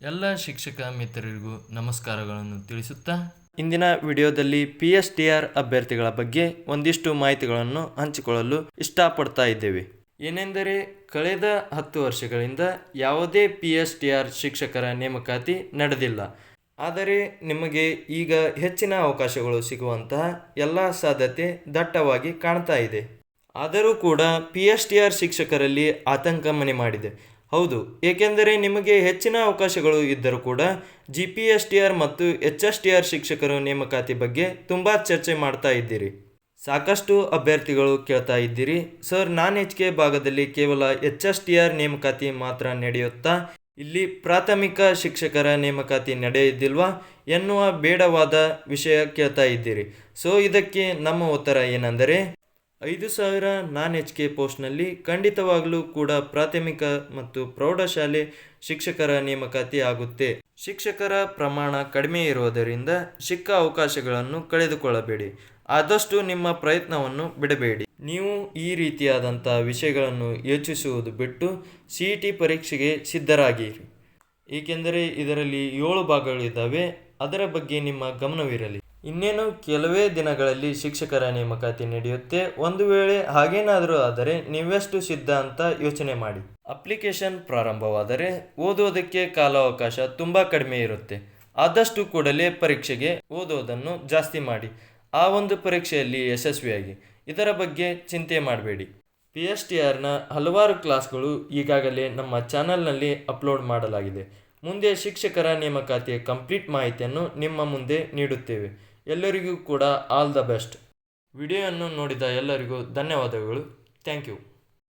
ಎಲ್ಲ ಶಿಕ್ಷಕ ಮಿತ್ರರಿಗೂ ನಮಸ್ಕಾರಗಳನ್ನು ತಿಳಿಸುತ್ತಾ ಇಂದಿನ ವಿಡಿಯೋದಲ್ಲಿ PSTR ಅಭ್ಯರ್ಥಿಗಳ ಬಗ್ಗೆ ಒಂದಿಷ್ಟು ಮಾಹಿತಿಗಳನ್ನು ಹಂಚಿಕೊಳ್ಳಲು ಇಷ್ಟಪಡ್ತಾ ಇದ್ದೇವೆ. ಏನೆಂದರೆ ಕಳೆದ 10 ವರ್ಷಗಳಿಂದ ಯಾವುದೇ PSTR ಶಿಕ್ಷಕರ ನೇಮಕಾತಿ ನಡೆದಿಲ್ಲ. ಆದರೆ ನಿಮಗೆ ಈಗ ಹೆಚ್ಚಿನ ಅವಕಾಶಗಳು ಸಿಗುವಂತಹ ಎಲ್ಲ ಸಾಧ್ಯತೆ ದಟ್ಟವಾಗಿ ಕಾಣ್ತಾ ಇದೆ. ಆದರೂ ಕೂಡ PSTR ಶಿಕ್ಷಕರಲ್ಲಿ ಆತಂಕ ಮನೆ ಮಾಡಿದೆ. ಹೌದು, ಏಕೆಂದರೆ ನಿಮಗೆ ಹೆಚ್ಚಿನ ಅವಕಾಶಗಳು ಇದ್ದರೂ ಕೂಡ GPSTR ಮತ್ತು HSTR ಶಿಕ್ಷಕರು ನೇಮಕಾತಿ ಬಗ್ಗೆ ತುಂಬ ಚರ್ಚೆ ಮಾಡ್ತಾ ಇದ್ದೀರಿ. ಸಾಕಷ್ಟು ಅಭ್ಯರ್ಥಿಗಳು ಕೇಳ್ತಾ ಇದ್ದೀರಿ, ಸರ್ HK ಭಾಗದಲ್ಲಿ ಕೇವಲ HSTR ನೇಮಕಾತಿ ಮಾತ್ರ ನಡೆಯುತ್ತಾ, ಇಲ್ಲಿ ಪ್ರಾಥಮಿಕ ಶಿಕ್ಷಕರ ನೇಮಕಾತಿ ನಡೆಯುವುದಿಲ್ವಾ ಎನ್ನುವ ಬೇಡವಾದ ವಿಷಯ ಕೇಳ್ತಾ ಇದ್ದೀರಿ. ಸೊ ಇದಕ್ಕೆ ನಮ್ಮ ಉತ್ತರ ಏನೆಂದರೆ 5,000 HK ಪೋಸ್ಟ್ನಲ್ಲಿ ಖಂಡಿತವಾಗಲೂ ಕೂಡ ಪ್ರಾಥಮಿಕ ಮತ್ತು ಪ್ರೌಢಶಾಲೆ ಶಿಕ್ಷಕರ ನೇಮಕಾತಿ ಆಗುತ್ತೆ. ಶಿಕ್ಷಕರ ಪ್ರಮಾಣ ಕಡಿಮೆ ಇರುವುದರಿಂದ ಸಿಕ್ಕ ಅವಕಾಶಗಳನ್ನು ಕಳೆದುಕೊಳ್ಳಬೇಡಿ. ಆದಷ್ಟು ನಿಮ್ಮ ಪ್ರಯತ್ನವನ್ನು ಬಿಡಬೇಡಿ. ನೀವು ಈ ರೀತಿಯಾದಂಥ ವಿಷಯಗಳನ್ನು ಯೋಚಿಸುವುದು ಬಿಟ್ಟು CET ಪರೀಕ್ಷೆಗೆ ಸಿದ್ಧರಾಗಿರಿ. ಏಕೆಂದರೆ ಇದರಲ್ಲಿ 7 ಭಾಗಗಳಿದ್ದಾವೆ. ಅದರ ಬಗ್ಗೆ ನಿಮ್ಮ ಗಮನವಿರಲಿ. ಇನ್ನೇನು ಕೆಲವೇ ದಿನಗಳಲ್ಲಿ ಶಿಕ್ಷಕರ ನೇಮಕಾತಿ ನಡೆಯುತ್ತೆ. ಒಂದು ವೇಳೆ ಹಾಗೇನಾದರೂ ಆದರೆ ನೀವೆಷ್ಟು ಸಿದ್ಧ ಅಂತ ಯೋಚನೆ ಮಾಡಿ. ಅಪ್ಲಿಕೇಶನ್ ಪ್ರಾರಂಭವಾದರೆ ಓದೋದಕ್ಕೆ ಕಾಲಾವಕಾಶ ತುಂಬ ಕಡಿಮೆ ಇರುತ್ತೆ. ಆದಷ್ಟು ಕೂಡಲೇ ಪರೀಕ್ಷೆಗೆ ಓದೋದನ್ನು ಜಾಸ್ತಿ ಮಾಡಿ. ಆ ಒಂದು ಪರೀಕ್ಷೆಯಲ್ಲಿ ಯಶಸ್ವಿಯಾಗಿ. ಇದರ ಬಗ್ಗೆ ಚಿಂತೆ ಮಾಡಬೇಡಿ. PSTRನ ಹಲವಾರು ಕ್ಲಾಸ್ಗಳು ಈಗಾಗಲೇ ನಮ್ಮ ಚಾನಲ್ನಲ್ಲಿ ಅಪ್ಲೋಡ್ ಮಾಡಲಾಗಿದೆ. ಮುಂದೆ ಶಿಕ್ಷಕರ ನೇಮಕಾತಿಯ ಕಂಪ್ಲೀಟ್ ಮಾಹಿತಿಯನ್ನು ನಿಮ್ಮ ಮುಂದೆ ನೀಡುತ್ತೇವೆ. ಎಲ್ಲರಿಗೂ ಕೂಡ ಆಲ್ ದ ಬೆಸ್ಟ್. ವಿಡಿಯೋವನ್ನು ನೋಡಿದ ಎಲ್ಲರಿಗೂ ಧನ್ಯವಾದಗಳು. Thank you.